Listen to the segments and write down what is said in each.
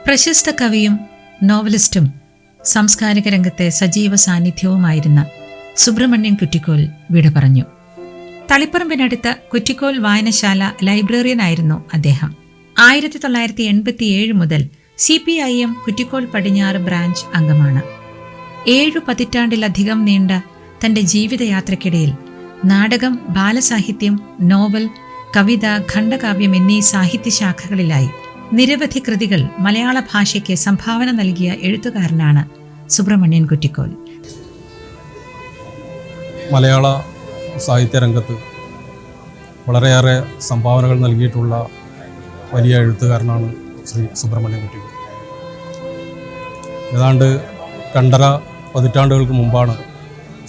പ്രശസ്ത കവിയും നോവലിസ്റ്റും സാംസ്കാരിക രംഗത്തെ സജീവ സാന്നിധ്യവുമായിരുന്ന സുബ്രഹ്മണ്യൻ കുറ്റിക്കോൽ വിട പറഞ്ഞു. തളിപ്പറമ്പിനടുത്ത കുറ്റിക്കോൽ വായനശാല ലൈബ്രറിയനായിരുന്നു അദ്ദേഹം. 1987 മുതൽ CPIM കുറ്റിക്കോൽ പടിഞ്ഞാറ് ബ്രാഞ്ച് അംഗമാണ്. 7 പതിറ്റാണ്ടിലധികം നീണ്ട തന്റെ ജീവിതയാത്രയ്ക്കിടയിൽ നാടകം, ബാലസാഹിത്യം, നോവൽ, കവിത, ഖണ്ഡകാവ്യം എന്നീ സാഹിത്യശാഖകളിലായി നിരവധി കൃതികൾ മലയാള ഭാഷയ്ക്ക് സംഭാവന നൽകിയ എഴുത്തുകാരനാണ് സുബ്രഹ്മണ്യൻ കുറ്റിക്കോൽ. മലയാള സാഹിത്യരംഗത്ത് വളരെയേറെ സംഭാവനകൾ നൽകിയിട്ടുള്ള വലിയ എഴുത്തുകാരനാണ് ശ്രീ സുബ്രഹ്മണ്യൻ കുറ്റിക്കോൽ. ഏതാണ്ട് 2.5 പതിറ്റാണ്ടുകൾക്ക് മുമ്പാണ്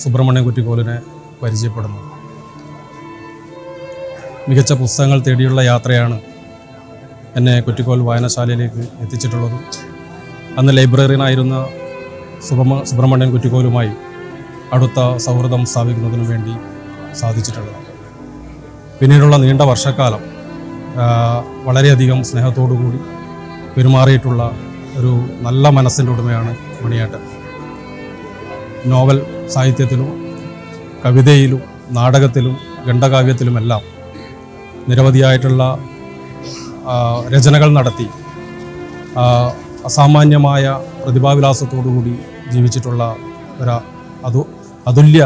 സുബ്രഹ്മണ്യൻ കുറ്റിക്കോലിനെ പരിചയപ്പെടുന്നത്. മികച്ച പുസ്തകങ്ങൾ തേടിയുള്ള യാത്രയാണ് എന്നെ കുറ്റിക്കോൽ വായനശാലയിലേക്ക് എത്തിച്ചിട്ടുള്ളത്. അന്ന് ലൈബ്രറിയനായിരുന്ന സുബ്രഹ്മണ്യൻ കുറ്റിക്കോലുമായി അടുത്ത സൗഹൃദം സ്ഥാപിക്കുന്നതിനു വേണ്ടി സാധിച്ചിട്ടുള്ളത്. പിന്നീടുള്ള നീണ്ട വർഷക്കാലം വളരെയധികം സ്നേഹത്തോടുകൂടി പെരുമാറിയിട്ടുള്ള ഒരു നല്ല മനസ്സിൻ്റെ ഉടമയാണ് മണിയേട്ടൻ. നോവൽ സാഹിത്യത്തിലും കവിതയിലും നാടകത്തിലും ഖണ്ഡകാവ്യത്തിലുമെല്ലാം നിരവധിയായിട്ടുള്ള രചനകൾ നടത്തി അസാമാന്യമായ പ്രതിഭാവിലാസത്തോടുകൂടി ജീവിച്ചിട്ടുള്ള അതുല്യ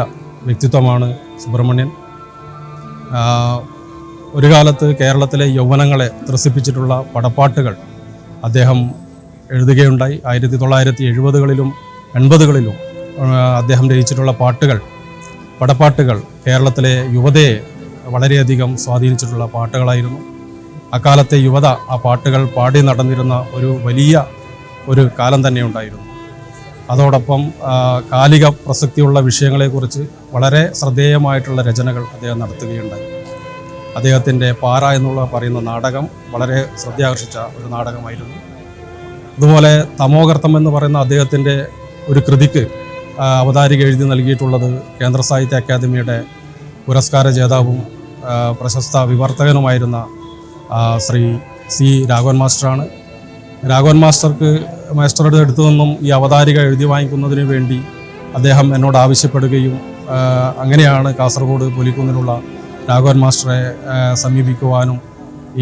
വ്യക്തിത്വമാണ് സുബ്രഹ്മണ്യൻ. ഒരു കാലത്ത് കേരളത്തിലെ യൗവനങ്ങളെ ത്രസിപ്പിച്ചിട്ടുള്ള പടപ്പാട്ടുകൾ അദ്ദേഹം എഴുതുകയുണ്ടായി. 1970കളിലും 80കളിലും അദ്ദേഹം രചിച്ചിട്ടുള്ള പടപ്പാട്ടുകൾ കേരളത്തിലെ യുവതയെ വളരെയധികം സ്വാധീനിച്ചിട്ടുള്ള പാട്ടുകളായിരുന്നു. അക്കാലത്തെ യുവത ആ പാട്ടുകൾ പാടി നടന്നിരുന്ന ഒരു കാലം തന്നെ ഉണ്ടായിരുന്നു. അതോടൊപ്പം കാലിക പ്രസക്തിയുള്ള വിഷയങ്ങളെക്കുറിച്ച് വളരെ ശ്രദ്ധേയമായിട്ടുള്ള രചനകൾ അദ്ദേഹം നടത്തുകയുണ്ടായി. അദ്ദേഹത്തിൻ്റെ പാറ എന്നുള്ള പറയുന്ന നാടകം വളരെ ശ്രദ്ധയാകർഷിച്ച ഒരു നാടകമായിരുന്നു. അതുപോലെ തമോഗർത്തം എന്ന് പറയുന്ന അദ്ദേഹത്തിൻ്റെ ഒരു കൃതിക്ക് അവതാരിക എഴുതി നൽകിയിട്ടുള്ളത് കേന്ദ്ര സാഹിത്യ അക്കാദമിയുടെ പുരസ്കാര ജേതാവും പ്രശസ്ത വിവർത്തകനുമായിരുന്ന ശ്രീ C. രാഘവൻ മാസ്റ്ററാണ്. രാഘവൻ മാസ്റ്ററുടെ അടുത്തു നിന്നും ഈ അവതാരിക എഴുതി വാങ്ങിക്കുന്നതിന് വേണ്ടി അദ്ദേഹം എന്നോട് ആവശ്യപ്പെടുകയും അങ്ങനെയാണ് കാസർഗോഡ് പുലിക്കുന്നിലുള്ള രാഘവൻ മാസ്റ്ററെ സമീപിക്കുവാനും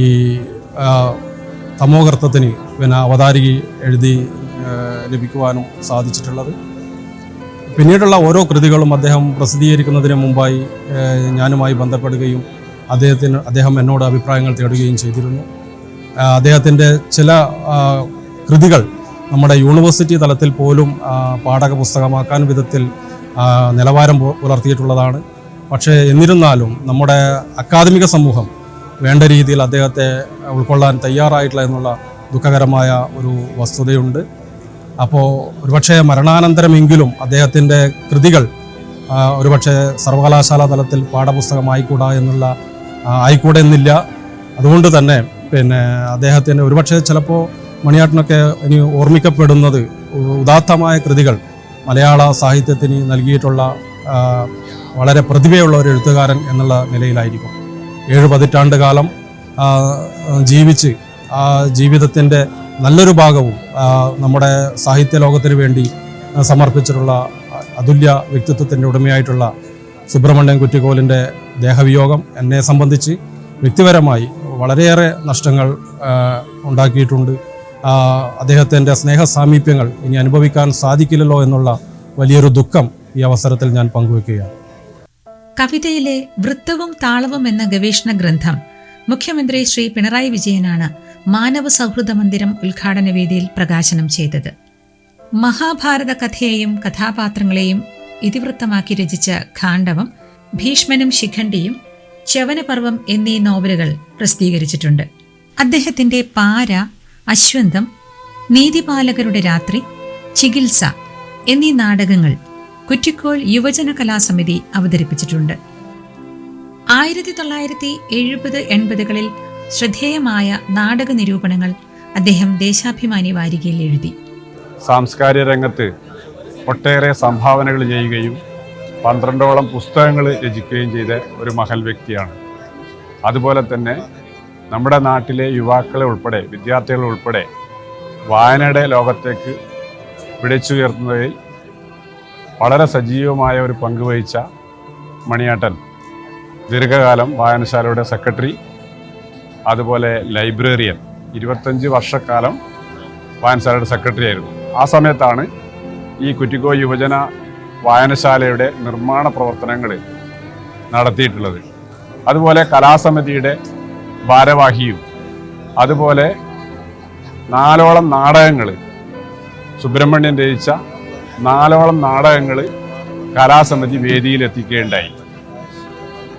ഈ തമോഗർത്തത്തിന് അവതാരിക എഴുതി ലഭിക്കുവാനും സാധിച്ചിട്ടുള്ളത്. പിന്നീടുള്ള ഓരോ കൃതികളും അദ്ദേഹം പ്രസിദ്ധീകരിക്കുന്നതിന് മുമ്പായി ഞാനുമായി ബന്ധപ്പെടുകയും അദ്ദേഹം എന്നോട് അഭിപ്രായങ്ങൾ തേടുകയും ചെയ്തിരുന്നു. അദ്ദേഹത്തിൻ്റെ ചില കൃതികൾ നമ്മുടെ യൂണിവേഴ്സിറ്റി തലത്തിൽ പോലും പാഠക പുസ്തകമാക്കാൻ വിധത്തിൽ നിലവാരം പുലർത്തിയിട്ടുള്ളതാണ്. പക്ഷേ എന്നിരുന്നാലും നമ്മുടെ അക്കാദമിക സമൂഹം വേണ്ട രീതിയിൽ അദ്ദേഹത്തെ ഉൾക്കൊള്ളാൻ തയ്യാറായിട്ടില്ല എന്നുള്ള ദുഃഖകരമായ ഒരു വസ്തുതയുണ്ട്. അപ്പോൾ ഒരുപക്ഷെ മരണാനന്തരമെങ്കിലും അദ്ദേഹത്തിൻ്റെ കൃതികൾ ഒരുപക്ഷെ സർവകലാശാല തലത്തിൽ ആയിക്കൂടെ എന്നില്ല. അതുകൊണ്ട് തന്നെ അദ്ദേഹത്തിന് ഒരുപക്ഷെ ചിലപ്പോൾ മണിയേട്ടനൊക്കെ ഇനി ഓർമ്മിക്കപ്പെടുന്നത് ഉദാത്തമായ കൃതികൾ മലയാള സാഹിത്യത്തിന് നൽകിയിട്ടുള്ള വളരെ പ്രതിഭയുള്ള ഒരു എഴുത്തുകാരൻ എന്നുള്ള നിലയിലായിരിക്കും. 7 പതിറ്റാണ്ട് കാലം ജീവിച്ച് ആ ജീവിതത്തിൻ്റെ നല്ലൊരു ഭാഗവും നമ്മുടെ സാഹിത്യ ലോകത്തിന് വേണ്ടി സമർപ്പിച്ചിട്ടുള്ള അതുല്യ വ്യക്തിത്വത്തിൻ്റെ ഉടമയായിട്ടുള്ള സുബ്രഹ്മണ്യൻ കുറ്റിക്കോലിൻ്റെ ദേഹവിയോഗം എന്നെ സംബന്ധിച്ച് വ്യക്തിപരമായി വളരെയേറെ നഷ്ടങ്ങൾ ഉണ്ടാക്കിയിട്ടുണ്ട്. അദ്ദേഹത്തിൻ്റെ സ്നേഹസാമീപ്യങ്ങൾ ഇനി അനുഭവിക്കാൻ സാധിക്കില്ലല്ലോ എന്നുള്ള വലിയൊരു ദുഃഖം ഈ അവസരത്തിൽ ഞാൻ പങ്കുവെക്കുകയാണ്. കവിതയിലെ വൃത്തവും താളവും എന്ന ഗവേഷണ ഗ്രന്ഥം മുഖ്യമന്ത്രി ശ്രീ പിണറായി വിജയനാണ് മാനവ സൗഹൃദ മന്ദിരം ഉദ്ഘാടന വേദിയിൽ പ്രകാശനം ചെയ്തത്. മഹാഭാരത കഥയെയും കഥാപാത്രങ്ങളെയും ഇതിവൃത്തമാക്കി രചിച്ച ഖാണ്ഡവം, ഭീഷ്മനും ശിഖണ്ഡിയും, ച്യവനപർവം എന്നീ നോവലുകൾ പ്രസിദ്ധീകരിച്ചിട്ടുണ്ട്. അദ്ദേഹത്തിന്റെ പാര, അശ്വന്തം, നീതിപാലകരുടെ രാത്രി, ചികിത്സ എന്നീ നാടകങ്ങൾ കുറ്റിക്കോൽ യുവജന കലാസമിതി അവതരിപ്പിച്ചിട്ടുണ്ട്. 1970-80കളിൽ ശ്രദ്ധേയമായ നാടക നിരൂപണങ്ങൾ അദ്ദേഹം ദേശാഭിമാനി വാരികയിൽ എഴുതി. സാംസ്കാരിക രംഗത്ത് ഒട്ടേറെ സംഭാവനകൾ ചെയ്യുകയും 12ഓളം പുസ്തകങ്ങൾ രചിക്കുകയും ചെയ്ത ഒരു മഹൽ വ്യക്തിയാണ്. അതുപോലെ തന്നെ നമ്മുടെ നാട്ടിലെ യുവാക്കളെ ഉൾപ്പെടെ, വിദ്യാർത്ഥികളെ ഉൾപ്പെടെ വായനയുടെ ലോകത്തേക്ക് പിടിച്ചുയർത്തുന്നതിൽ വളരെ സജീവമായ ഒരു പങ്ക് വഹിച്ച മണിയേട്ടൻ ദീർഘകാലം വായനശാലയുടെ സെക്രട്ടറി, അതുപോലെ ലൈബ്രറിയൻ, 25 വർഷക്കാലം വായനശാലയുടെ സെക്രട്ടറി ആയിരുന്നു. ആ സമയത്താണ് ഈ കുറ്റിക്കോ യുവജന വായനശാലയുടെ നിർമ്മാണ പ്രവർത്തനങ്ങൾ നടത്തിയിട്ടുള്ളത്. അതുപോലെ കലാസമിതിയുടെ ഭാരവാഹിയും, അതുപോലെ 4ഓളം നാടകങ്ങൾ, സുബ്രഹ്മണ്യൻ രചിച്ച 4ഓളം നാടകങ്ങൾ കലാസമിതി വേദിയിലെത്തിക്കുകയുണ്ടായി.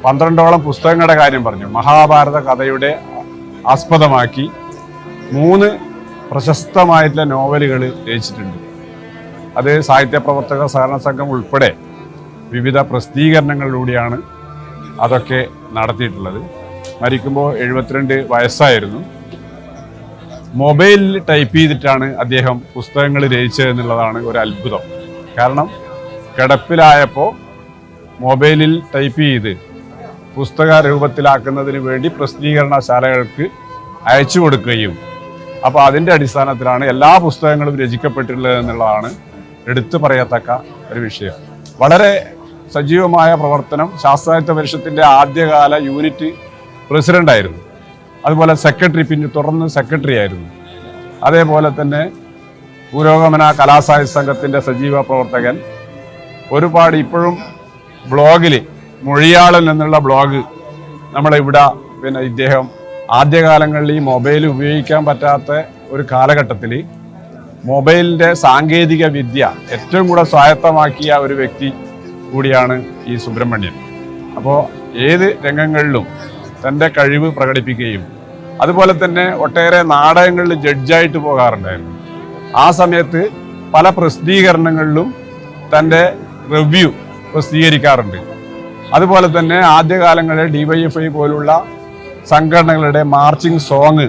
12ഓളം പുസ്തകങ്ങളുടെ കാര്യം പറഞ്ഞു. മഹാഭാരത കഥയുടെ ആസ്പദമാക്കി 3 പ്രശസ്തമായിട്ടുള്ള നോവലുകൾ രചിച്ചിട്ടുണ്ട്. അത് സാഹിത്യ പ്രവർത്തക സഹകരണ സംഘം ഉൾപ്പെടെ വിവിധ പ്രസിദ്ധീകരണങ്ങളിലൂടെയാണ് അതൊക്കെ നടത്തിയിട്ടുള്ളത്. മരിക്കുമ്പോൾ 72 വയസ്സായിരുന്നു. മൊബൈലിൽ ടൈപ്പ് ചെയ്തിട്ടാണ് അദ്ദേഹം പുസ്തകങ്ങൾ രചിച്ചതെന്നുള്ളതാണ് ഒരു അത്ഭുതം. കാരണം കിടപ്പിലായപ്പോൾ മൊബൈലിൽ ടൈപ്പ് ചെയ്ത് പുസ്തക രൂപത്തിലാക്കുന്നതിന് വേണ്ടി പ്രസിദ്ധീകരണശാലകൾക്ക് അയച്ചു കൊടുക്കുകയും അപ്പോൾ അതിൻ്റെ അടിസ്ഥാനത്തിലാണ് എല്ലാ പുസ്തകങ്ങളും രചിക്കപ്പെട്ടിട്ടുള്ളത് എന്നുള്ളതാണ് എടുത്തു പറയത്തക്ക ഒരു വിഷയം. വളരെ സജീവമായ പ്രവർത്തനം. ശാസ്ത്രാഹിത്യ പരിഷത്തിൻ്റെ ആദ്യകാല യൂണിറ്റ് പ്രസിഡൻ്റായിരുന്നു. അതുപോലെ സെക്രട്ടറി, പിന്നെ തുടർന്ന് സെക്രട്ടറി ആയിരുന്നു. അതേപോലെ തന്നെ പുരോഗമന കലാസാഹിത്യ സംഘത്തിൻ്റെ സജീവ പ്രവർത്തകൻ. ഒരുപാട് ഇപ്പോഴും ബ്ലോഗിൽ മൊഴിയാളൻ എന്നുള്ള ബ്ലോഗ് നമ്മളിവിടെ ഇദ്ദേഹം ആദ്യകാലങ്ങളിൽ ഈ മൊബൈൽ ഉപയോഗിക്കാൻ പറ്റാത്ത ഒരു കാലഘട്ടത്തിൽ മൊബൈലിൻ്റെ സാങ്കേതിക വിദ്യ ഏറ്റവും കൂടെ സ്വായത്തമാക്കിയ ഒരു വ്യക്തി കൂടിയാണ് ഈ സുബ്രഹ്മണ്യൻ. അപ്പോൾ ഏത് രംഗങ്ങളിലും തൻ്റെ കഴിവ് പ്രകടിപ്പിക്കുകയും അതുപോലെ തന്നെ ഒട്ടേറെ നാടകങ്ങളിൽ ജഡ്ജായിട്ട് പോകാറുണ്ടായിരുന്നു. ആ സമയത്ത് പല പ്രസിദ്ധീകരണങ്ങളിലും തൻ്റെ റിവ്യൂ പ്രസിദ്ധീകരിക്കാറുണ്ട്. അതുപോലെ തന്നെ ആദ്യകാലങ്ങളിൽ DYFI പോലുള്ള സംഘടനകളുടെ മാർച്ചിങ് സോങ്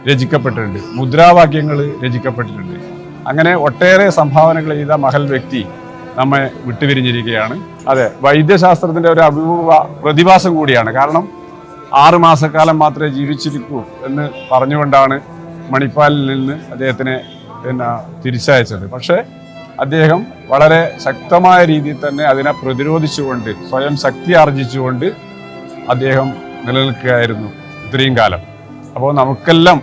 രചിക്കപ്പെട്ടിട്ടുണ്ട്, മുദ്രാവാക്യങ്ങൾ രചിക്കപ്പെട്ടിട്ടുണ്ട്. അങ്ങനെ ഒട്ടേറെ സംഭാവനകൾ ചെയ്ത മഹൽ വ്യക്തി നമ്മെ വിട്ടുപിരിഞ്ഞിരിക്കുകയാണ്. അതെ, വൈദ്യശാസ്ത്രത്തിൻ്റെ ഒരു അപൂർവ പ്രതിഭാസം കൂടിയാണ്. കാരണം 6 മാസക്കാലം മാത്രമേ ജീവിച്ചിരിക്കൂ എന്ന് പറഞ്ഞുകൊണ്ടാണ് മണിപ്പാലിൽ നിന്ന് അദ്ദേഹത്തിനെ തിരിച്ചയച്ചത്. പക്ഷേ അദ്ദേഹം വളരെ ശക്തമായ രീതിയിൽ തന്നെ അതിനെ പ്രതിരോധിച്ചുകൊണ്ട് സ്വയം ശക്തി ആർജിച്ചുകൊണ്ട് അദ്ദേഹം നിലനിൽക്കുകയായിരുന്നു ഇത്രയും കാലം. അപ്പോൾ നമുക്കെല്ലാം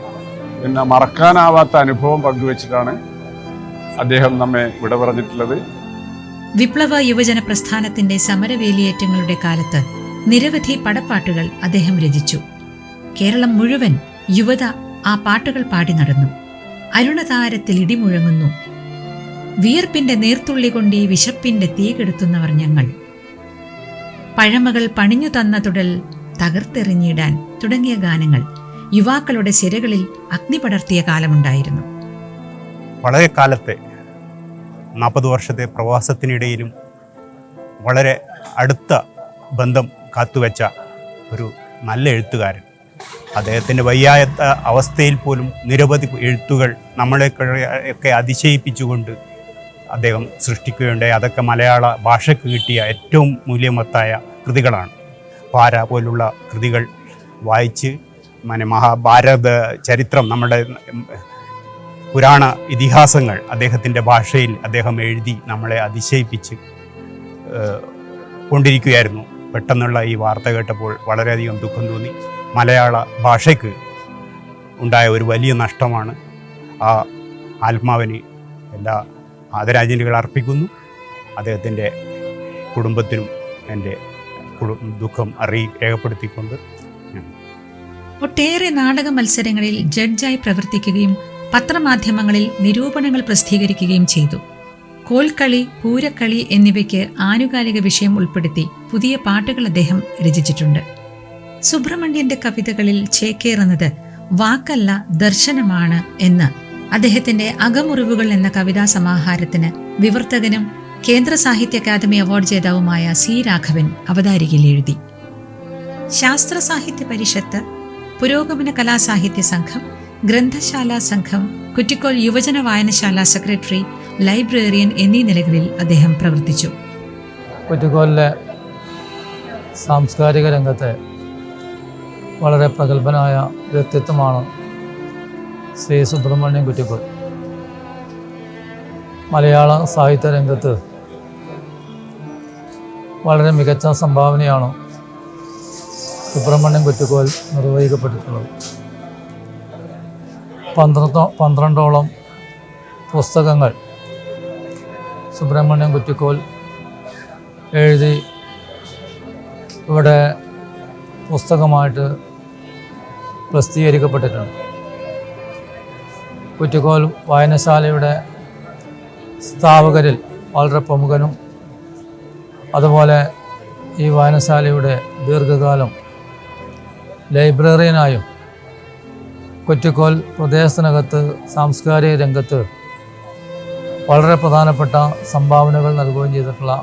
മറക്കാനാവാത്ത അനുഭവം പങ്കുവച്ചിട്ടാണ് അദ്ദേഹം നമ്മെ വിട പറഞ്ഞിട്ടുള്ളത്. വിപ്ലവ യുവജന പ്രസ്ഥാനത്തിന്റെ സമരവേലിയേറ്റങ്ങളുടെ കാലത്ത് നിരവധി പടപ്പാട്ടുകൾ അദ്ദേഹം രചിച്ചു. കേരളം മുഴുവൻ യുവത ആ പാട്ടുകൾ പാടി നടന്നു. അരുണതാരത്തിൽ ഇടിമുഴങ്ങുന്നു, വിയർപ്പിന്റെ നീർത്തുള്ളി കൊണ്ടീ വിശപ്പിന്റെ തീ കെടുത്തുന്നവർ ഞങ്ങൾ, പഴമകൾ പണിഞ്ഞു തന്ന തുടൽ തകർത്തെറിഞ്ഞിടാൻ തുടങ്ങിയ ഗാനങ്ങൾ യുവാക്കളുടെ സിരകളിൽ അഗ്നി പടർത്തിയ കാലമുണ്ടായിരുന്നു. വളരെ കാലത്തെ 40 വർഷത്തെ പ്രവാസത്തിനിടയിലും വളരെ അടുത്ത ബന്ധം കാത്തുവെച്ച ഒരു നല്ല എഴുത്തുകാരൻ. അദ്ദേഹത്തിൻ്റെ വയ്യായ അവസ്ഥയിൽ പോലും നിരവധി എഴുത്തുകൾ നമ്മളെയൊക്കെ അതിശയിപ്പിച്ചുകൊണ്ട് അദ്ദേഹം സൃഷ്ടിക്കുകയുണ്ടായി. അതൊക്കെ മലയാള ഭാഷയ്ക്ക് കിട്ടിയ ഏറ്റവും മൂല്യമത്തായ കൃതികളാണ്. പാര പോലുള്ള കൃതികൾ വായിച്ച് മഹാഭാരത ചരിത്രം, നമ്മുടെ പുരാണ ഇതിഹാസങ്ങൾ അദ്ദേഹത്തിൻ്റെ ഭാഷയിൽ അദ്ദേഹം എഴുതി നമ്മളെ അതിശയിപ്പിച്ച് കൊണ്ടിരിക്കുകയായിരുന്നു. പെട്ടെന്നുള്ള ഈ വാർത്ത കേട്ടപ്പോൾ വളരെയധികം ദുഃഖം തോന്നി. മലയാള ഭാഷയ്ക്ക് ഉണ്ടായ ഒരു വലിയ നഷ്ടമാണ്. ആ ആത്മാവിന് എല്ലാ ആദരാഞ്ജലികൾ അർപ്പിക്കുന്നു. അദ്ദേഹത്തിൻ്റെ കുടുംബത്തിനും എൻ്റെ ദുഃഖം രേഖപ്പെടുത്തിക്കൊണ്ട് ഒട്ടേറെ നാടക മത്സരങ്ങളിൽ ജഡ്ജായി പ്രവർത്തിക്കുകയും പത്രമാധ്യമങ്ങളിൽ നിരൂപണങ്ങൾ പ്രസിദ്ധീകരിക്കുകയും ചെയ്തു. കോൽക്കളി, പൂരക്കളി എന്നിവയ്ക്ക് ആനുകാലിക വിഷയം ഉൾപ്പെടുത്തി പുതിയ പാട്ടുകൾ അദ്ദേഹം രചിച്ചിട്ടുണ്ട്. സുബ്രഹ്മണ്യന്റെ കവിതകളിൽ ചേക്കേറുന്നത് വാക്കല്ല ദർശനമാണ് എന്ന് അദ്ദേഹത്തിന്റെ അകമുറിവുകൾ എന്ന കവിതാ സമാഹാരത്തിന് വിവർത്തകനും കേന്ദ്ര സാഹിത്യ അക്കാദമി അവാർഡ് ജേതാവുമായ C. രാഘവൻ അവതാരികയിൽ എഴുതി. ശാസ്ത്ര സാഹിത്യ പരിഷത്ത്, പുരോഗമന കലാസാഹിത്യ സംഘം, ഗ്രന്ഥശാല സംഘം, കുറ്റിക്കോൽ യുവജന വായനശാല സെക്രട്ടറി, ലൈബ്രറിയൻ എന്നീ നിലകളിൽ അദ്ദേഹം പ്രവർത്തിച്ചു. കുറ്റിക്കോലിലെ സാംസ്കാരിക രംഗത്തെ വളരെ പ്രഗത്ഭനായ വ്യക്തിത്വമാണ് ശ്രീ സുബ്രഹ്മണ്യൻ കുറ്റിക്കോൽ. മലയാള സാഹിത്യ രംഗത്ത് വളരെ മികച്ച സംഭാവനയാണ് സുബ്രഹ്മണ്യം കുറ്റിക്കോൽ നിർവഹിക്കപ്പെട്ടിട്ടുള്ളത്. 12ഓളം പുസ്തകങ്ങൾ സുബ്രഹ്മണ്യം കുറ്റിക്കോൽ എഴുതി ഇവിടെ പുസ്തകമായിട്ട് പ്രസിദ്ധീകരിക്കപ്പെട്ടിട്ടുണ്ട്. കുറ്റിക്കോൽ വായനശാലയുടെ സ്ഥാപകരിൽ വളരെ പ്രമുഖനും അതുപോലെ ഈ വായനശാലയുടെ ദീർഘകാലം ലൈബ്രറിയനായും കുറ്റിക്കോൽ പ്രദേശത്തിനകത്ത് സാംസ്കാരിക രംഗത്ത് വളരെ പ്രധാനപ്പെട്ട സംഭാവനകൾ നൽകുകയും ചെയ്തിട്ടുള്ള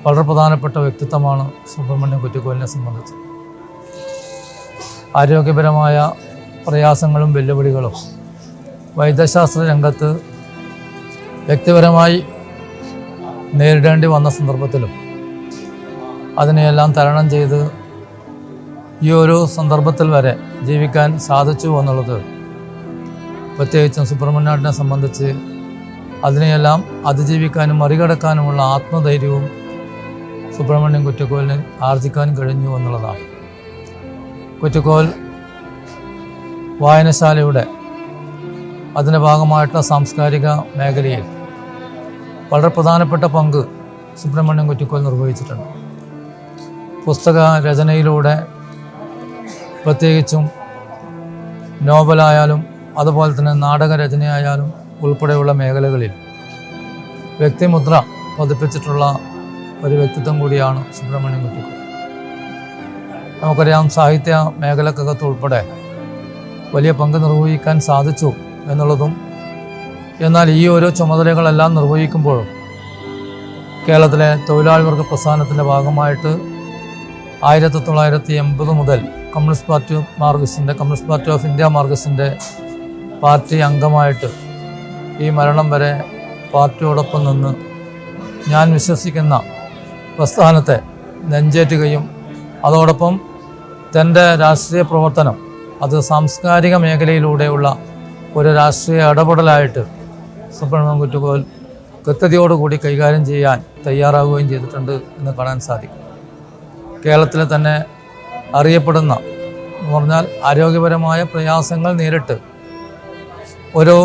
വളരെ പ്രധാനപ്പെട്ട വ്യക്തിത്വമാണ് സുബ്രഹ്മണ്യം കുറ്റിക്കോലിനെ സംബന്ധിച്ച്. ആരോഗ്യപരമായ പ്രയാസങ്ങളും വെല്ലുവിളികളും വൈദ്യശാസ്ത്ര രംഗത്ത് വ്യക്തിപരമായി നേരിടേണ്ടി വന്ന സന്ദർഭത്തിലും അതിനെയെല്ലാം തരണം ചെയ്ത് ഈ ഒരു സന്ദർഭത്തിൽ വരെ ജീവിക്കാൻ സാധിച്ചു എന്നുള്ളത് പ്രത്യേകിച്ചും സുബ്രഹ്മണ്യേട്ടനെ സംബന്ധിച്ച് അതിനെയെല്ലാം അതിജീവിക്കാനും മറികടക്കാനുമുള്ള ആത്മധൈര്യവും സുബ്രഹ്മണ്യം കുറ്റിക്കോലിന് ആർജിക്കാൻ കഴിഞ്ഞു എന്നുള്ളതാണ്. കുറ്റിക്കോൽ വായനശാലയുടെ അതിൻ്റെ ഭാഗമായിട്ടുള്ള സാംസ്കാരിക മേഖലയിൽ വളരെ പ്രധാനപ്പെട്ട പങ്ക് സുബ്രഹ്മണ്യം കുറ്റിക്കോൽ നിർവഹിച്ചിട്ടുണ്ട്. പുസ്തക രചനയിലൂടെ പ്രത്യേകിച്ചും നോവലായാലും അതുപോലെ തന്നെ നാടകരചനയായാലും ഉൾപ്പെടെയുള്ള മേഖലകളിൽ വ്യക്തിമുദ്ര പതിപ്പിച്ചിട്ടുള്ള ഒരു വ്യക്തിത്വം കൂടിയാണ് സുബ്രഹ്മണ്യം കുറ്റിക്കോൽ. നമുക്കറിയാം, സാഹിത്യ മേഖലക്കകത്ത് ഉൾപ്പെടെ വലിയ പങ്ക് നിർവഹിക്കാൻ സാധിച്ചു എന്നുള്ളതും, എന്നാൽ ഈ ഓരോ ചുമതലകളെല്ലാം നിർവഹിക്കുമ്പോഴും കേരളത്തിലെ തൊഴിലാളി വർഗ പ്രസ്ഥാനത്തിൻ്റെ ഭാഗമായിട്ട് 1980 മുതൽ കമ്മ്യൂണിസ്റ്റ് പാർട്ടി ഓഫ് ഇന്ത്യ മാർക്സിൻ്റെ പാർട്ടി അംഗമായിട്ട് ഈ മരണം വരെ പാർട്ടിയോടൊപ്പം നിന്ന് ഞാൻ വിശ്വസിക്കുന്ന പ്രസ്ഥാനത്തെ നെഞ്ചേറ്റുകയും അതോടൊപ്പം തൻ്റെ രാഷ്ട്രീയ പ്രവർത്തനം അത് സാംസ്കാരിക മേഖലയിലൂടെയുള്ള ഒരു രാഷ്ട്രീയ ഇടപെടലായിട്ട് സുബ്രഹ്മണ്യം കുറ്റിക്കോൽ കൃത്യതയോടുകൂടി കൈകാര്യം ചെയ്യാൻ തയ്യാറാവുകയും ചെയ്തിട്ടുണ്ട് എന്ന് കാണാൻ സാധിക്കും. കേരളത്തിലെ തന്നെ അറിയപ്പെടുന്ന എന്ന് പറഞ്ഞാൽ ആരോഗ്യപരമായ പ്രയാസങ്ങൾ നേരിട്ട് ഒരു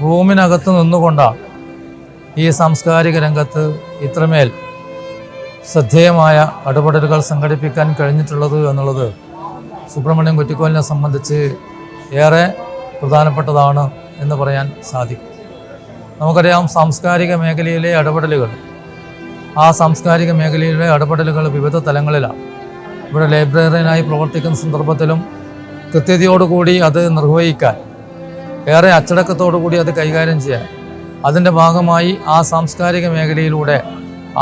റൂമിനകത്ത് നിന്നുകൊണ്ടാണ് ഈ സാംസ്കാരിക രംഗത്ത് ഇത്രമേൽ ശ്രദ്ധേയമായ ഇടപെടലുകൾ സംഘടിപ്പിക്കാൻ കഴിഞ്ഞിട്ടുള്ളത് എന്നുള്ളത് സുബ്രഹ്മണ്യം കുറ്റിക്കോലിനെ സംബന്ധിച്ച് ഏറെ പ്രധാനപ്പെട്ടതാണ് എന്ന് പറയാൻ സാധിക്കും. നമുക്കറിയാം, സാംസ്കാരിക മേഖലയിലെ ഇടപെടലുകൾ സാംസ്കാരിക മേഖലയിലെ ഇടപെടലുകൾ വിവിധ തലങ്ങളിലാണ്. ഇവിടെ ലൈബ്രറിയനായി പ്രവർത്തിക്കുന്ന സന്ദർഭത്തിലും കൃത്യതയോടുകൂടി അത് നിർവഹിക്കാൻ, ഏറെ അച്ചടക്കത്തോടുകൂടി അത് കൈകാര്യം ചെയ്യാൻ, അതിൻ്റെ ഭാഗമായി സാംസ്കാരിക മേഖലയിലൂടെ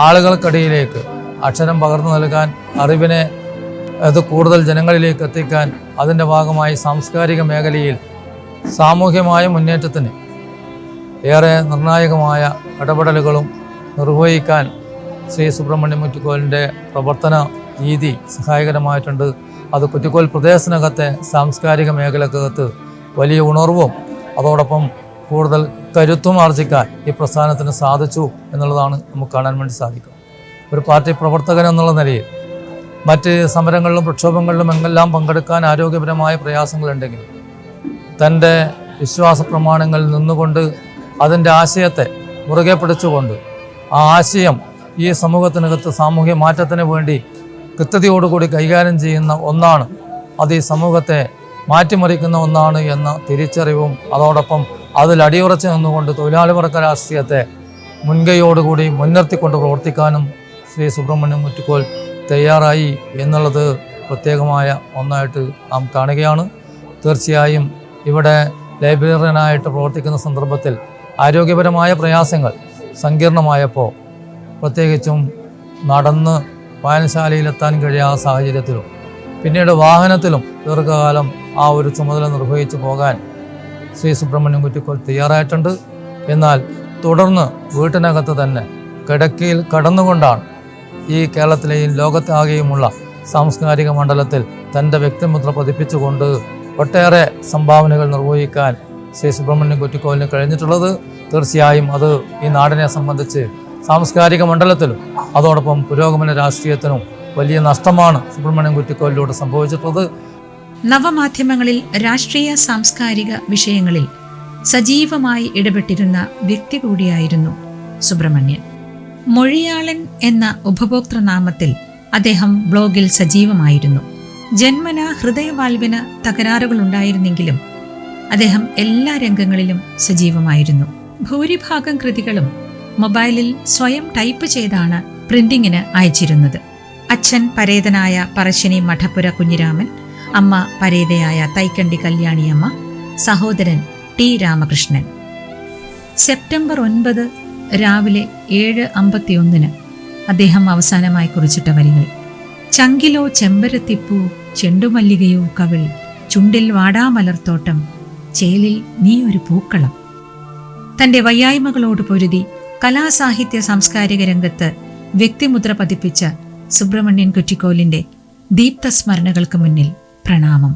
ആളുകൾക്കിടയിലേക്ക് അക്ഷരം പകർന്നു നൽകാൻ, അറിവിനെ അത് കൂടുതൽ ജനങ്ങളിലേക്ക് എത്തിക്കാൻ, അതിൻ്റെ ഭാഗമായി സാംസ്കാരിക മേഖലയിൽ സാമൂഹ്യമായ മുന്നേറ്റത്തിന് ഏറെ നിർണായകമായ ഇടപെടലുകളും നിർവഹിക്കാൻ ശ്രീ സുബ്രഹ്മണ്യം കുറ്റിക്കോലിൻ്റെ പ്രവർത്തന രീതി സഹായകരമായിട്ടുണ്ട്. അത് കുറ്റിക്കോൽ പ്രദേശത്തിനകത്തെ സാംസ്കാരിക മേഖലക്കകത്ത് വലിയ ഉണർവും അതോടൊപ്പം കൂടുതൽ കരുത്തും ആർജിക്കാൻ ഈ പ്രസ്ഥാനത്തിന് സാധിച്ചു എന്നുള്ളതാണ് നമുക്ക് കാണാൻ വേണ്ടി സാധിക്കും. ഒരു പാർട്ടി പ്രവർത്തകൻ എന്നുള്ള നിലയിൽ മറ്റ് സമരങ്ങളിലും പ്രക്ഷോഭങ്ങളിലും എല്ലാം പങ്കെടുക്കാൻ ആരോഗ്യപരമായ പ്രയാസങ്ങളുണ്ടെങ്കിൽ തൻ്റെ വിശ്വാസ പ്രമാണങ്ങളിൽ നിന്നുകൊണ്ട് അതിൻ്റെ ആശയത്തെ മുറുകെ പിടിച്ചുകൊണ്ട് ആശയം ഈ സമൂഹത്തിനകത്ത് സാമൂഹ്യ മാറ്റത്തിന് വേണ്ടി കൃത്യതയോടുകൂടി കൈകാര്യം ചെയ്യുന്ന ഒന്നാണ്, അത് ഈ സമൂഹത്തെ മാറ്റിമറിക്കുന്ന ഒന്നാണ് എന്ന തിരിച്ചറിവും അതോടൊപ്പം അതിൽ അടിയുറച്ച് നിന്നുകൊണ്ട് തൊഴിലാളി വർഗ രാഷ്ട്രീയത്തെ മുൻകൈയോടുകൂടി മുൻനിർത്തിക്കൊണ്ട് പ്രവർത്തിക്കാനും ശ്രീ സുബ്രഹ്മണ്യം കുറ്റിക്കോൽ തയ്യാറായി എന്നുള്ളത് പ്രത്യേകമായ ഒന്നായിട്ട് നാം കാണുകയാണ്. തീർച്ചയായും ഇവിടെ ലൈബ്രറിയനായിട്ട് പ്രവർത്തിക്കുന്ന സന്ദർഭത്തിൽ ആരോഗ്യപരമായ പ്രയാസങ്ങൾ സങ്കീർണമായപ്പോൾ പ്രത്യേകിച്ചും നടന്ന് വായനശാലയിലെത്താൻ കഴിയാത്ത സാഹചര്യത്തിലും പിന്നീട് വാഹനത്തിലും ദീർഘകാലം ഒരു ചുമതല നിർവഹിച്ചു പോകാൻ ശ്രീ സുബ്രഹ്മണ്യം കുറ്റിക്കോൽ തയ്യാറായിട്ടുണ്ട്. എന്നാൽ തുടർന്ന് വീട്ടിനകത്ത് തന്നെ കിടക്കയിൽ കടന്നുകൊണ്ടാണ് ഈ കേരളത്തിലെയും ലോകത്താകെയുമുള്ള സാംസ്കാരിക മണ്ഡലത്തിൽ തൻ്റെ വ്യക്തിമുദ്ര പതിപ്പിച്ചുകൊണ്ട് ഒട്ടേറെ സംഭാവനകൾ നിർവഹിക്കാൻ ശ്രീ സുബ്രഹ്മണ്യൻ കുറ്റിക്കോലിന് കഴിഞ്ഞിട്ടുള്ളത്. തീർച്ചയായും അത് ഈ നാടിനെ സംബന്ധിച്ച് സാംസ്കാരിക മണ്ഡലത്തിലും അതോടൊപ്പം പുരോഗമന രാഷ്ട്രീയത്തിനും വലിയ നഷ്ടമാണ് സുബ്രഹ്മണ്യൻ കുറ്റിക്കോലിലൂടെ സംഭവിച്ചിട്ടുള്ളത്. നവമാധ്യമങ്ങളിൽ രാഷ്ട്രീയ സാംസ്കാരിക വിഷയങ്ങളിൽ സജീവമായി ഇടപെട്ടിരുന്ന വ്യക്തി കൂടിയായിരുന്നു സുബ്രഹ്മണ്യൻ. മൊഴിയാളൻ എന്ന ഉപഭോക്തൃനാമത്തിൽ അദ്ദേഹം ബ്ലോഗിൽ സജീവമായിരുന്നു. ജന്മന ഹൃദയവാൽവിന് തകരാറുകളുണ്ടായിരുന്നെങ്കിലും അദ്ദേഹം എല്ലാ രംഗങ്ങളിലും സജീവമായിരുന്നു. ഭൂരിഭാഗം കൃതികളും മൊബൈലിൽ സ്വയം ടൈപ്പ് ചെയ്താണ് പ്രിന്റിങ്ങിന് അയച്ചിരുന്നത്. അച്ഛൻ പരേതനായ പറശ്ശിനി മഠപ്പുര കുഞ്ഞിരാമൻ, അമ്മ പരേതയായ തൈക്കണ്ടി കല്യാണിയമ്മ, സഹോദരൻ ടി രാമകൃഷ്ണൻ. സെപ്റ്റംബർ 9 രാവിലെ 7:51 അദ്ദേഹം അവസാനമായി കുറിച്ചിട്ട വരികൾ: ചങ്കിലോ ചെമ്പരത്തിപ്പൂ, ചെണ്ടുമല്ലികയോ കവിൾ, ചുണ്ടിൽ വാടാമലർത്തോട്ടം, ചേലിൽ നീ ഒരു പൂക്കളം. തന്റെ വയ്യായ്മകളോട് പൊരുതി കലാസാഹിത്യ സാംസ്കാരിക രംഗത്ത് വ്യക്തിമുദ്ര പതിപ്പിച്ച സുബ്രഹ്മണ്യൻ കുറ്റിക്കോലിന്റെ ദീപ്തസ്മരണകൾക്ക് മുന്നിൽ പ്രണാമം.